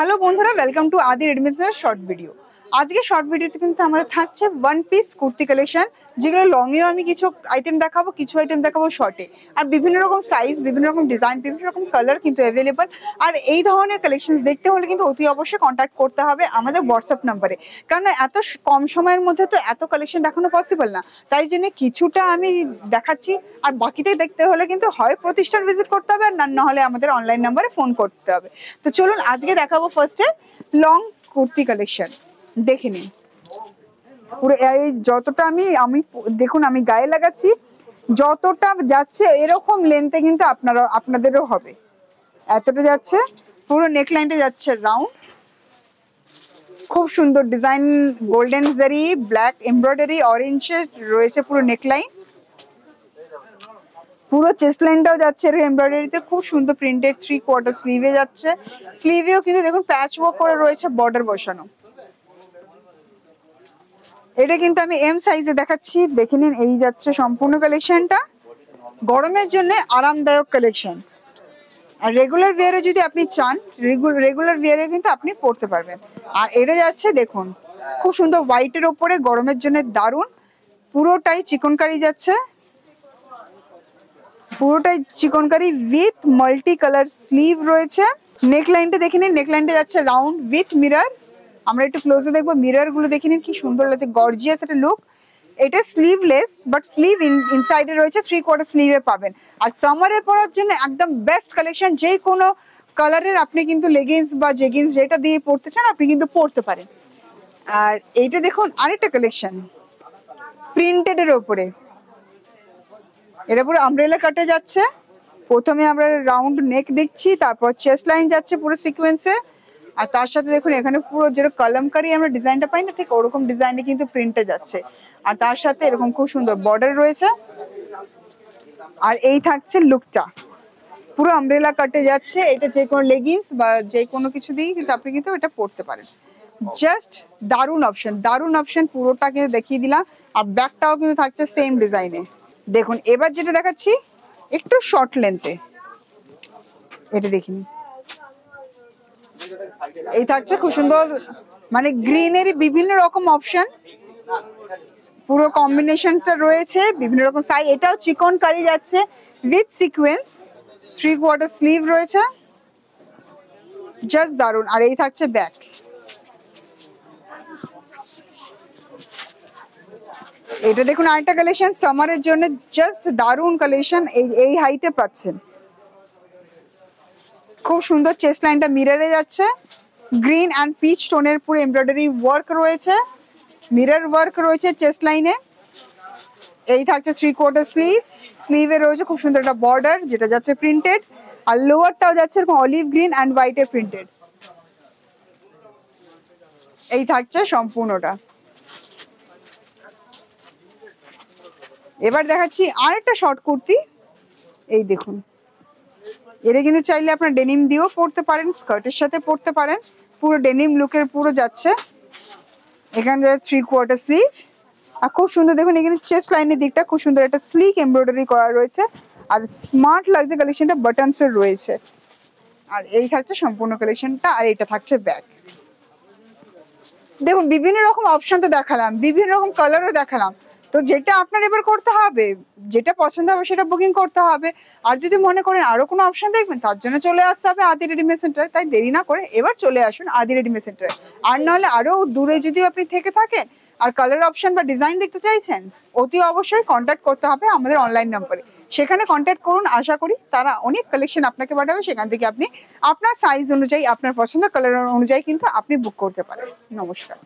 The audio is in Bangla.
হ্যালো বন্ধুরা, ওয়েলকাম টু আদি রেডিমেডসের শর্ট ভিডিও। আজকে শর্ট ভিডিওতে কিন্তু আমাদের থাকছে ওয়ান পিস কুর্তি কালেকশন, যেগুলো লংয়েও আমি কিছু আইটেম দেখাবো, কিছু আইটেম দেখাবো শর্টে। আর বিভিন্ন রকম সাইজ, বিভিন্ন রকম ডিজাইন, বিভিন্ন রকম কালার কিন্তু অ্যাভেলেবল। আর এই ধরনের কালেকশন দেখতে হলে কিন্তু অতি অবশ্যই কন্ট্যাক্ট করতে হবে আমাদের হোয়াটসঅ্যাপ নাম্বারে, কারণ এত কম সময়ের মধ্যে তো এত কালেকশন দেখানো পসিবল না। তাই জন্য কিছুটা আমি দেখাচ্ছি, আর বাকিটাই দেখতে হলে কিন্তু হয় প্রতিষ্ঠান ভিজিট করতে হবে, আর না হলে আমাদের অনলাইন নাম্বারে ফোন করতে হবে। তো চলুন আজকে দেখাবো ফার্স্টে লং কুর্তি কালেকশন। দেখে নিন পুরো এই যতটা আমি দেখুন আমি গায়ে লাগাচ্ছি, যতটা যাচ্ছে এরকম লেন্থে কিন্তু আপনাদেরও হবে। এতটা যাচ্ছে, পুরো নেকলাইনটা যাচ্ছে রাউন্ড, খুব সুন্দর ডিজাইন, গোল্ডেন জারি, ব্ল্যাক এমব্রয়ডারি, অরেঞ্জে রয়েছে পুরো নেকলাইন। পুরো চেস্ট লাইনটাও যাচ্ছে এমব্রয়ডারিতে, খুব সুন্দর প্রিন্টেড 3/4 স্লিভে যাচ্ছে। স্লিভেও কিন্তু দেখুন প্যাচ ওয়ার্ক করে রয়েছে, বর্ডার বসানো। এটা কিন্তু আমি এম সাইজে দেখাচ্ছি, দেখে নিন। এই যাচ্ছে সম্পূর্ণ কালেকশনটা, গরমের জন্য আরামদায়ক কালেকশন। আর রেগুলার ওয়্যারে যদি আপনি চান, রেগুলার ওয়্যারে কিন্তু আপনি পরতে পারবেন। আর এটা যাচ্ছে দেখুন খুব সুন্দর হোয়াইটের ওপরে, গরমের জন্য দারুণ। পুরোটাই চিকনকারি যাচ্ছে, পুরোটাই chikankari with multi colour sleeve রয়েছে। নেকলাইনটা দেখে নিন, নেকলাইনটা যাচ্ছে রাউন্ড উইথ মিরর। আমরা একটু ক্লোজে দেখবো, মিরর গুলো দেখে নিন কি সুন্দর লাগছে, গর্জিয়াস একটা লুক। এটা স্লিভলেস, বাট স্লিভ ইনসাইডে রয়েছে, 3/4 স্লিভে পাবেন। আর সামারে পরার জন্য একদম বেস্ট কালেকশন। যে কোনো কালারের আপনি কিন্তু লেগিংস বা জেগিংস যেটা দিয়ে পরতে চান আপনি কিন্তু পরতে পারেন। আর এইটা দেখুন আরেকটা কালেকশন প্রিন্টেডের ওপরে, এটা পুরো আমব্রেলা কাটে যাচ্ছে। প্রথমে আমরা রাউন্ড নেক দেখছি, তারপর চেস্ট লাইন যাচ্ছে পুরো সিকোয়েন্সে। আর তার সাথে দেখুন এখানে পুরো যেরকম কলমকারি আমরা ডিজাইনটা পাই না, ঠিক ওরকম ডিজাইনে কিন্তু প্রিন্টে যাচ্ছে। আর তার সাথে এরকম খুব সুন্দর বর্ডার রয়েছে। আর এই থাকছে লুকটা, পুরো আমব্রেলা কাটে যাচ্ছে। এটা যে কোনো লেগিংস বা যে কোনো কিছু দিয়ে কিন্তু আপনি কিন্তু এটা পরতে পারেন। জাস্ট দারুণ অপশন, দারুণ অপশন। পুরোটা কিন্তু দেখিয়ে দিলাম। আর ব্যাকটাও কিন্তু থাকছে সেম ডিজাইনে। দেখুন এবার যেটা দেখাচ্ছি একটু শর্ট লেন্থে, এটা দেখিনি। এই থাকছে খুব সুন্দর, মানে গ্রিনেরই বিভিন্ন রকম অপশন, পুরো কম্বিনেশনটা রয়েছে বিভিন্ন রকম সাইজ। এটাও চিকন কারি যাচ্ছে উইথ সিকোয়েন্স, 3/4 স্লিভ রয়েছে, জাস্ট দারুন। আর এই থাকছে ব্যাক। এটা দেখুন আরেকটা কালেকশন সামারের জন্য, জাস্ট দারুন কালেকশন। এই হাইটে পাচ্ছেন, খুব সুন্দর। চেস্ট লাইনটা মিররে যাচ্ছে, গ্রিন অ্যান্ড পিচ টোনের পুরো এমব্রয়ডারি ওয়ার্ক রয়েছে, মিরর ওয়ার্ক রয়েছে চেস্ট লাইনে। এই থাকছে 3/4 স্লিভ, স্লিভে রয়েছে খুব সুন্দর একটা বর্ডার যেটা যাচ্ছে প্রিন্টেড। আর লোয়ারটাও যাচ্ছে এরকম অলিভ গ্রিন অ্যান্ড হোয়াইটে প্রিন্টেড। এই থাকছে সম্পূর্ণটা। এবার দেখাচ্ছি আরেকটা শর্ট কুর্তি। এই দেখুন, এটা কিন্তু চাইলে আপনার ডেনিম দিয়েও পরতে পারেন, স্কার্টের সাথে পরতে পারেন। পুরো ডেনিম লুকের পুরো যাচ্ছে, এখানে 3/4 স্লিভ। আর খুব সুন্দর দেখুন এখানে চেস্ট লাইনের দিকটা খুব সুন্দর একটা স্লিক এমব্রয়ডারি করা রয়েছে। আর স্মার্ট লাগছে কালেকশনটা, বাটনসের রয়েছে। আর এই থাকছে সম্পূর্ণ কালেকশনটা। আর এটা থাকছে ব্যাক। দেখুন বিভিন্ন রকম অপশন তো দেখালাম, বিভিন্ন রকম কালারও দেখালাম। তো যেটা আপনার এবার করতে হবে, যেটা পছন্দ হবে সেটা বুকিং করতে হবে। আর যদি মনে করেন আরো কোনো অপশন দেখবেন, তার জন্য চলে আসতে হবে আদি রেডিমেড সেন্টারে। তাই দেরি না করে এবার চলে আসুন আদি রেডিমেড সেন্টারে। আর নাহলে আরো দূরে যদি আপনি থেকে থাকেন আর কালার অপশন বা ডিজাইন দেখতে চাইছেন, অতি অবশ্যই কন্ট্যাক্ট করতে হবে আমাদের অনলাইন নাম্বারে। সেখানে কন্ট্যাক্ট করুন, আশা করি তারা অনেক কালেকশন আপনাকে পাঠাবে। সেখান থেকে আপনি আপনার সাইজ অনুযায়ী, আপনার পছন্দ কালার অনুযায়ী কিন্তু আপনি বুক করতে পারেন। নমস্কার।